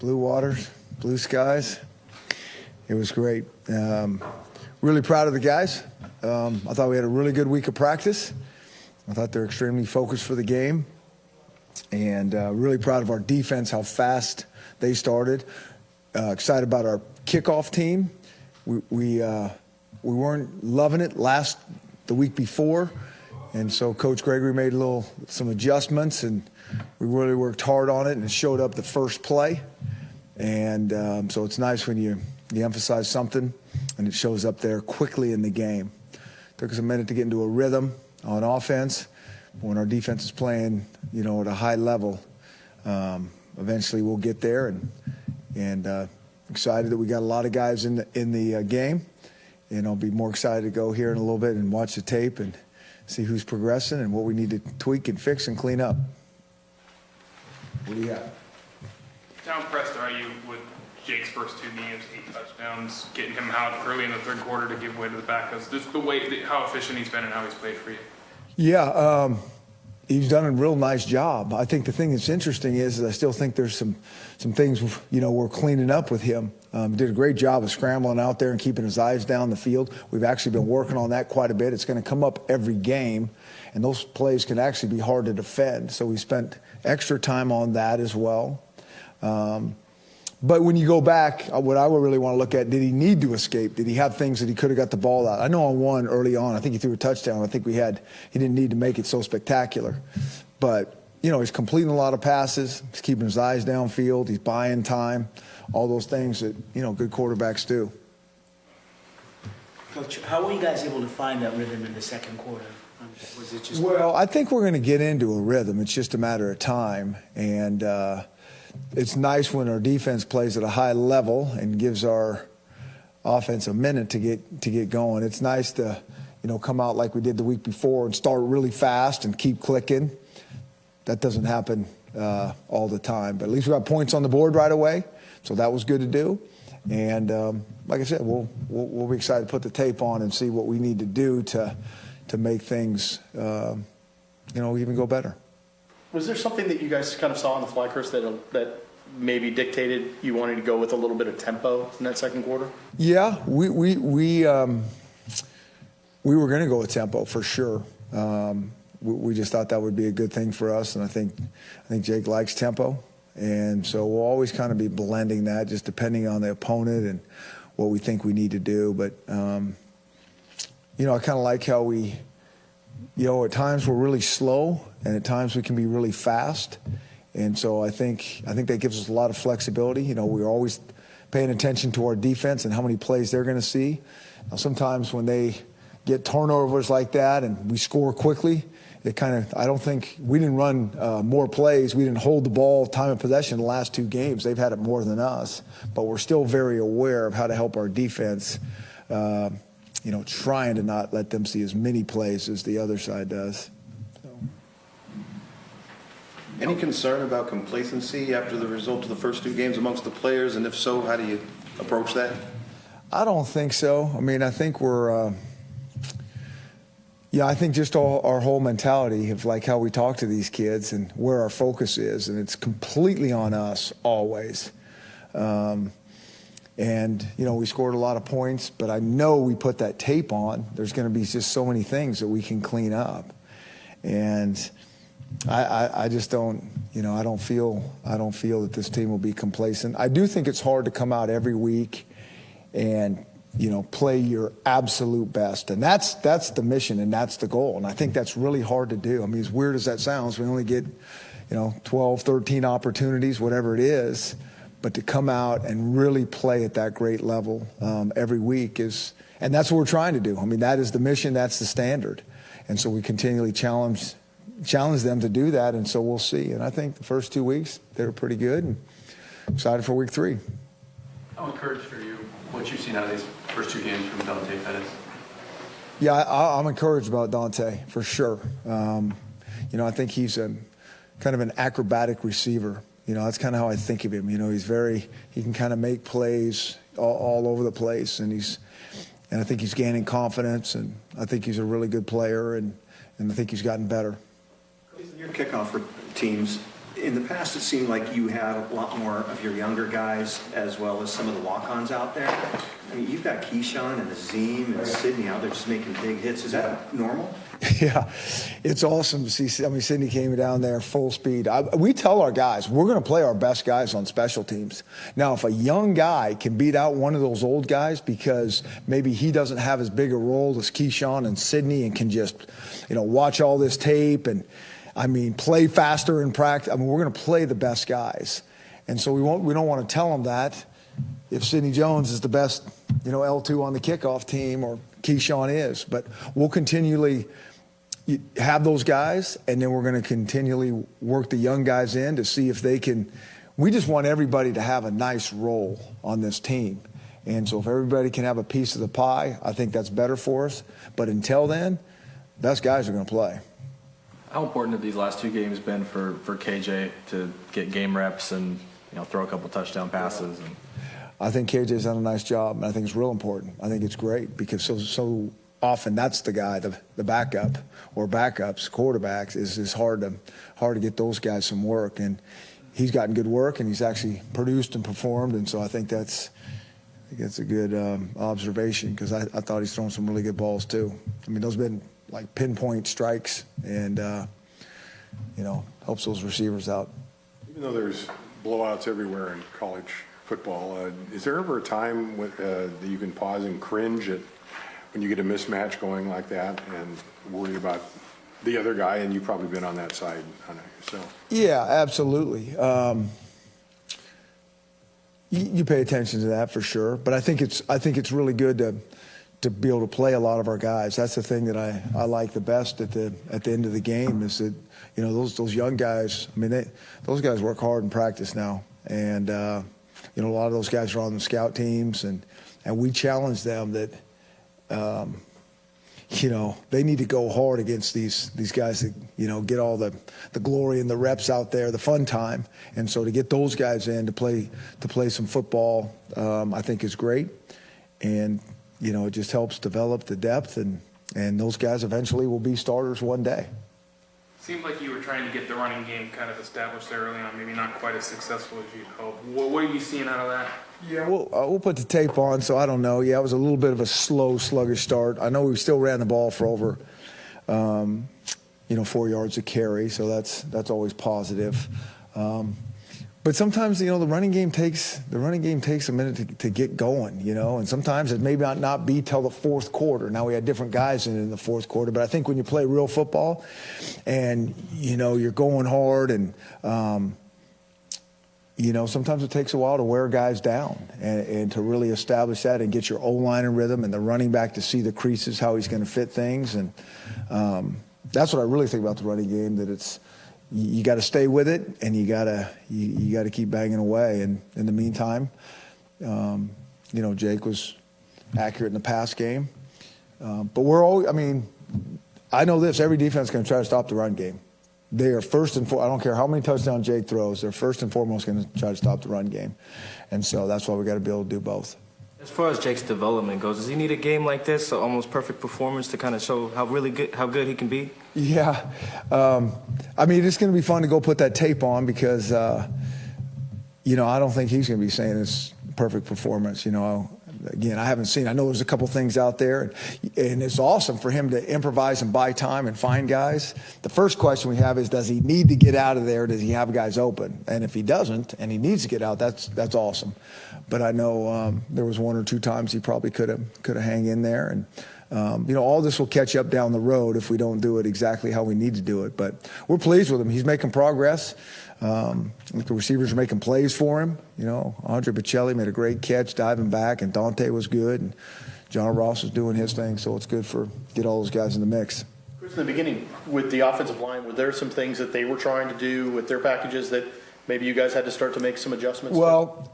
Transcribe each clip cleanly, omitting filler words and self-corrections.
Blue waters, blue skies. It was great. Really proud of the guys. I thought we had a really good week of practice. I thought they're extremely focused for the game. And really proud of our defense, how fast they started. Excited about our kickoff team. We weren't loving it the week before. And so Coach Gregory made some adjustments, and we really worked hard on it, and it showed up the first play. And so it's nice when you emphasize something and it shows up there quickly in the game. Took us a minute to get into a rhythm on offense. When our defense is playing, at a high level, eventually we'll get there. And excited that we got a lot of guys in the game. And I'll be more excited to go here in a little bit and watch the tape and see who's progressing and what we need to tweak and fix and clean up. What do you got? How impressed are you with Jake's first 2 games, 8 touchdowns, getting him out early in the third quarter to give way to the backups? Just how efficient he's been and how he's played for you. Yeah, he's done a real nice job. I think the thing that's interesting is I still think there's some things, we're cleaning up with him. Did a great job of scrambling out there and keeping his eyes down the field. We've actually been working on that quite a bit. It's going to come up every game, and those plays can actually be hard to defend. So we spent extra time on that as well. But when you go back, what I would really want to look at, did he need to escape? Did he have things that he could have got the ball out? I know on one early on, I think he threw a touchdown. I think he didn't need to make it so spectacular. But, he's completing a lot of passes. He's keeping his eyes downfield. He's buying time. All those things that, good quarterbacks do. Coach, how were you guys able to find that rhythm in the second quarter? Was it just... Well, I think we're going to get into a rhythm. It's just a matter of time. And it's nice when our defense plays at a high level and gives our offense a minute to get going. It's nice to, come out like we did the week before and start really fast and keep clicking. That doesn't happen all the time. But at least we got points on the board right away, so that was good to do. And like I said, we'll be excited to put the tape on and see what we need to do to make things, even go better. Was there something that you guys kind of saw on the fly, Chris, that maybe dictated you wanting to go with a little bit of tempo in that second quarter? Yeah, we were going to go with tempo for sure. We just thought that would be a good thing for us, and I think Jake likes tempo, and so we'll always kind of be blending that, just depending on the opponent and what we think we need to do. But I kind of like how we. At times we're really slow, and at times we can be really fast. And so I think that gives us a lot of flexibility. We're always paying attention to our defense and how many plays they're going to see. Now, sometimes when they get turnovers like that and we score quickly, I don't think we didn't run more plays. We didn't hold the ball time of possession the last 2 games. They've had it more than us. But we're still very aware of how to help our defense trying to not let them see as many plays as the other side does. Any concern about complacency after the result of the first 2 games amongst the players? And if so, how do you approach that? I don't think so. I mean, I think I think just our whole mentality of like how we talk to these kids and where our focus is, and it's completely on us always. And, we scored a lot of points, but I know we put that tape on. There's going to be just so many things that we can clean up. And I just don't, I don't feel that this team will be complacent. I do think it's hard to come out every week and, play your absolute best. And that's the mission and that's the goal. And I think that's really hard to do. I mean, as weird as that sounds, we only get, 12, 13 opportunities, whatever it is. But to come out and really play at that great level every week and that's what we're trying to do. I mean, that is the mission, that's the standard. And so we continually challenge them to do that, and so we'll see. And I think the first 2 weeks, they were pretty good, and excited for week 3. How encouraged are you, what you've seen out of these first 2 games from Dante Pettis? Yeah, I'm encouraged about Dante, for sure. I think he's kind of an acrobatic receiver. That's kind of how I think of him. He can kind of make plays all over the place, and I think he's gaining confidence, and I think he's a really good player, and I think he's gotten better. Your kickoff for teams, In the past, it seemed like you had a lot more of your younger guys as well as some of the walk-ons out there. I mean, you've got Keyshawn and Azim and Sydney out there just making big hits. Is that normal? Yeah, it's awesome to see. I mean, Sydney came down there full speed. We tell our guys, we're going to play our best guys on special teams. Now, if a young guy can beat out one of those old guys because maybe he doesn't have as big a role as Keyshawn and Sydney and can just, watch all this tape and, play faster in practice. We're going to play the best guys. And so we don't want to tell them that if Sidney Jones is the best, L2 on the kickoff team or Keyshawn is. But we'll continually have those guys, and then we're going to continually work the young guys in to see if they can. We just want everybody to have a nice role on this team. And so if everybody can have a piece of the pie, I think that's better for us. But until then, best guys are going to play. How important have these last two games been for KJ to get game reps and throw a couple touchdown passes? I think KJ's done a nice job, and I think it's real important. I think it's great because so often that's the guy, the backup or backups, quarterbacks, is hard to get those guys some work. And he's gotten good work, and he's actually produced and performed. And so I think that's a good observation because I thought he's thrown some really good balls too. Those have been like pinpoint strikes, and helps those receivers out. Even though there's blowouts everywhere in college football, is there ever a time that you can pause and cringe at when you get a mismatch going like that and worry about the other guy? And you've probably been on that side on it yourself. Yeah, absolutely. You pay attention to that for sure, but I think it's really good to be able to play a lot of our guys. That's the thing that I like the best at the end of the game is that those young guys. Those guys work hard in practice now, and a lot of those guys are on the scout teams, and we challenge them that they need to go hard against these guys that get all the glory and the reps out there, the fun time, and so to get those guys in to play some football, I think is great, and it just helps develop the depth, and those guys eventually will be starters one day. Seemed like you were trying to get the running game kind of established there early on, maybe not quite as successful as you'd hoped. What are you seeing out of that? Yeah, we'll put the tape on, so I don't know. Yeah, it was a little bit of a slow, sluggish start. I know we still ran the ball for over, 4 yards a carry, so that's always positive. But sometimes, the running game takes a minute to get going, and sometimes it may not be till the fourth quarter. Now we had different guys in the fourth quarter, but I think when you play real football and, you're going hard and, sometimes it takes a while to wear guys down and to really establish that and get your O-line in rhythm and the running back to see the creases, how he's going to fit things. And that's what I really think about the running game, that it's, you got to stay with it, and you got to keep banging away. And in the meantime, Jake was accurate in the pass game. But we're always, I know this, every defense is going to try to stop the run game. They are first and foremost, I don't care how many touchdowns Jake throws, they're first and foremost going to try to stop the run game. And so that's why we got to be able to do both. As far as Jake's development goes, does he need a game like this, an almost perfect performance, to kind of show how good he can be? Yeah. It's going to be fun to go put that tape on because, I don't think he's going to be saying it's perfect performance. Again, I haven't seen. I know there's a couple things out there, and it's awesome for him to improvise and buy time and find guys. The first question we have is, does he need to get out of there? Does he have guys open? And if he doesn't, and he needs to get out, that's awesome. But I know there was one or two times he probably could have hang in there, and all this will catch up down the road if we don't do it exactly how we need to do it. But we're pleased with him. He's making progress. The receivers are making plays for him. Andre Bocelli made a great catch diving back, and Dante was good, and John Ross was doing his thing. So it's good to get all those guys in the mix. Chris, in the beginning, with the offensive line, were there some things that they were trying to do with their packages that maybe you guys had to start to make some adjustments? Well,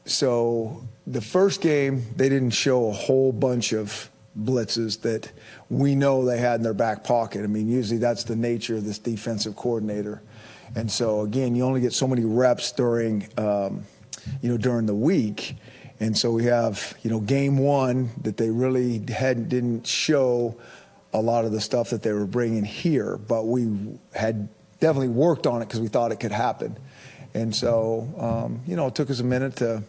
so the first game, they didn't show a whole bunch of blitzes that we know they had in their back pocket. Usually that's the nature of this defensive coordinator. And so, again, you only get so many reps during the week. And so we have, game one that they really didn't show a lot of the stuff that they were bringing here. But we had definitely worked on it because we thought it could happen. And so, it took us a minute to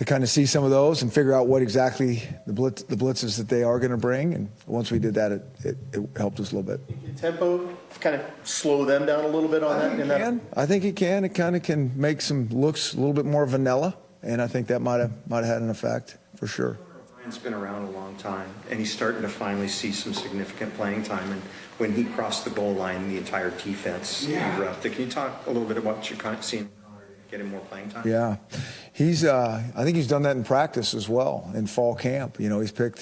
kind of see some of those and figure out what exactly the blitzes that they are going to bring. And once we did that, it helped us a little bit. Tempo kind of slow them down a little bit on that. I think it can. It kind of can make some looks a little bit more vanilla, and I think that might have had an effect for sure. Brian's been around a long time, and he's starting to finally see some significant playing time. And when he crossed the goal line, the entire defense erupted. Can you talk a little bit about what you're kind of seeing? Get him more playing time? Yeah. I think he's done that in practice as well, in fall camp. He's got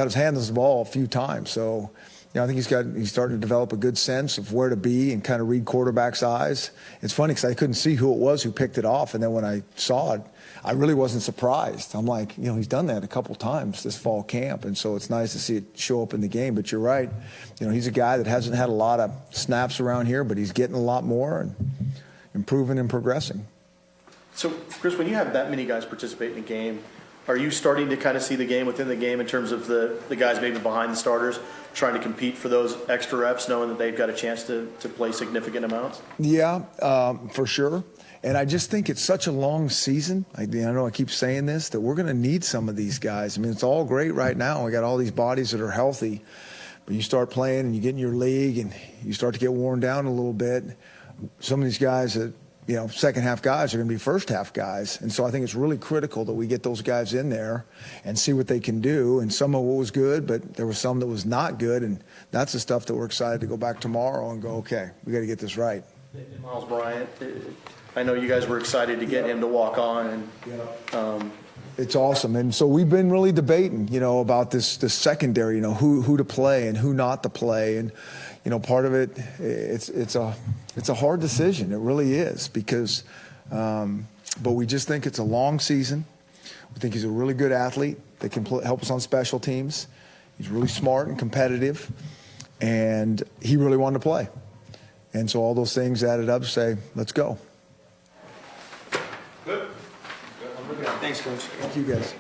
his hands on the ball a few times. So, I think he's starting to develop a good sense of where to be and kind of read quarterback's eyes. It's funny because I couldn't see who it was who picked it off. And then when I saw it, I really wasn't surprised. I'm like, he's done that a couple times this fall camp. And so it's nice to see it show up in the game. But you're right. He's a guy that hasn't had a lot of snaps around here, but he's getting a lot more and improving and progressing. So, Chris, when you have that many guys participate in a game, are you starting to kind of see the game within the game in terms of the guys maybe behind the starters trying to compete for those extra reps, knowing that they've got a chance to play significant amounts? Yeah, for sure. And I just think it's such a long season. I know I keep saying this, that we're going to need some of these guys. I mean, it's all great right now. We got all these bodies that are healthy. But you start playing and you get in your league and you start to get worn down a little bit. Some of these guys that, second half guys are going to be first half guys. And so I think it's really critical that we get those guys in there and see what they can do. And some of it was good, but there was some that was not good. And that's the stuff that we're excited to go back tomorrow and go, okay, we got to get this right. Miles Bryant, I know you guys were excited to get him to walk on. And it's awesome. And so we've been really debating, about this secondary, who to play and who not to play. And, part of it, it's a hard decision. It really is because, but we just think it's a long season. We think he's a really good athlete that can help us on special teams. He's really smart and competitive, and he really wanted to play. And so all those things added up say, let's go. Thanks, Coach. Thank you, guys.